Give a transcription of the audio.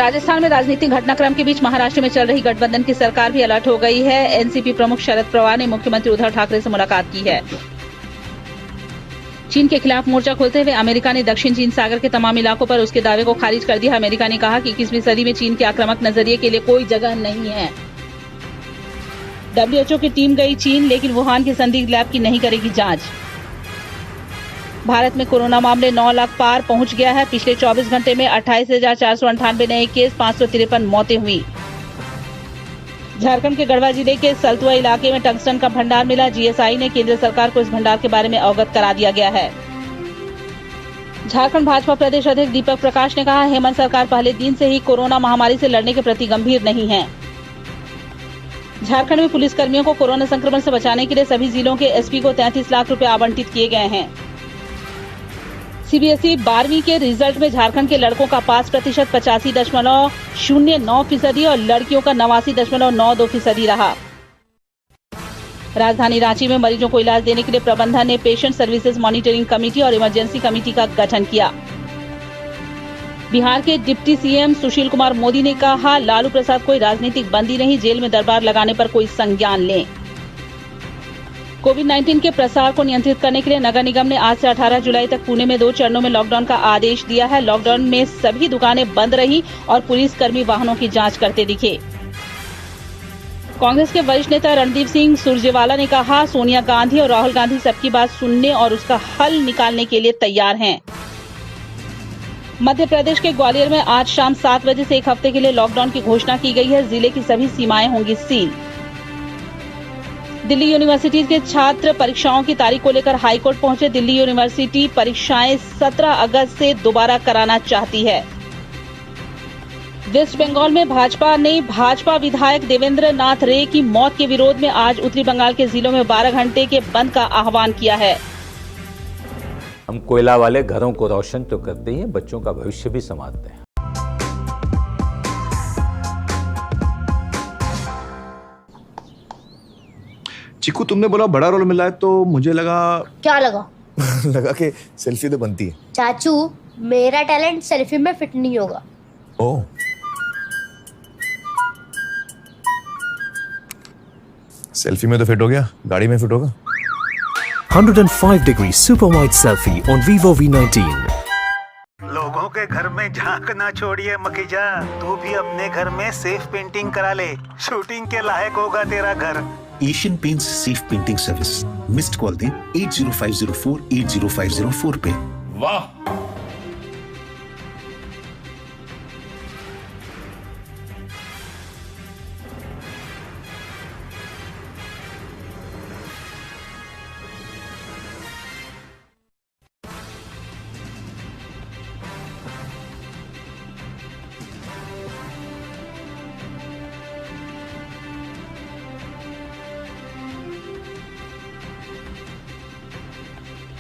राजस्थान में राजनीतिक घटनाक्रम के बीच महाराष्ट्र में चल रही गठबंधन की सरकार भी अलर्ट हो गई है। एनसीपी प्रमुख शरद पवार ने मुख्यमंत्री उद्धव ठाकरे से मुलाकात की है। चीन के खिलाफ मोर्चा खोलते हुए अमेरिका ने दक्षिण चीन सागर के तमाम इलाकों पर उसके दावे को खारिज कर दिया। अमेरिका ने कहा कि 21वीं सदी में चीन के आक्रामक नजरिए के लिए कोई जगह नहीं है। WHO की टीम गई चीन, लेकिन वुहान के संदिग्ध लैब की नहीं करेगी जांच। भारत में कोरोना मामले 9 लाख पार पहुंच गया है। पिछले 24 घंटे में 28,498 नए केस, 553 मौतें हुई। झारखंड के गढ़वा जिले के सलतुआ इलाके में टंगस्टन का भंडार मिला। जीएसआई ने केंद्र सरकार को इस भंडार के बारे में अवगत करा दिया गया है। झारखंड भाजपा प्रदेश अध्यक्ष दीपक प्रकाश ने कहा, हेमंत सरकार पहले दिन से ही कोरोना महामारी से लड़ने के प्रति गंभीर नहीं है। झारखंड में पुलिसकर्मियों को कोरोना संक्रमण से बचाने के लिए सभी जिलों के एसपी को 33 लाख रुपए आवंटित किए गए हैं। सीबीएसई 12वीं के रिजल्ट में झारखंड के लड़कों का पास प्रतिशत 85.09% और लड़कियों का 89.92% रहा। राजधानी रांची में मरीजों को इलाज देने के लिए प्रबंधन ने पेशेंट सर्विसेज मॉनिटरिंग कमेटी और इमरजेंसी कमेटी का गठन किया। बिहार के डिप्टी सीएम सुशील कुमार मोदी ने कहा, लालू प्रसाद कोई राजनीतिक बंदी नहीं, जेल में दरबार लगाने पर कोई संज्ञान लें। कोविड-19 के प्रसार को नियंत्रित करने के लिए नगर निगम ने आज से 18 जुलाई तक पुणे में 2 चरणों में लॉकडाउन का आदेश दिया है। लॉकडाउन में सभी दुकानें बंद रहीं और पुलिसकर्मी वाहनों की जांच करते दिखे। कांग्रेस के वरिष्ठ नेता रणदीप सिंह सुरजेवाला ने कहा, सोनिया गांधी और राहुल गांधी सबकी बात सुनने और उसका हल निकालने के लिए तैयार हैं। मध्य प्रदेश के ग्वालियर में आज शाम 7 बजे से 1 हफ्ते के लिए लॉकडाउन की घोषणा की गई है। जिले की सभी सीमाएं होंगी सील। दिल्ली यूनिवर्सिटी के छात्र परीक्षाओं की तारीख को लेकर हाईकोर्ट पहुंचे। दिल्ली यूनिवर्सिटी परीक्षाएं 17 अगस्त से दोबारा कराना चाहती है। वेस्ट बंगाल में भाजपा विधायक देवेंद्र नाथ रे की मौत के विरोध में आज उत्तरी बंगाल के जिलों में 12 घंटे के बंद का आह्वान किया है। हम कोयला वाले घरों को रोशन तो करते हैं, बच्चों का भविष्य भी संवारते हैं। चिकू, तुमने बोला बड़ा रोल मिला है, तो मुझे लगा। क्या लगा? लगा कि सेल्फी तो बनती है। चाचू, मेरा टैलेंट सेल्फी में फिट नहीं होगा। ओह, सेल्फी में तो फिट हो गया, गाड़ी में फिट होगा। 105-degree super wide selfie on Vivo V19। लोगों के घर में झांक ना छोड़िए मखीजा, तू भी अपने घर में सेफ पेंटिंग करा ले। शूटिंग के लायक होगा तेरा घर। Asian paints safe painting service. Missed call दें 80504 80504 पे। वाह,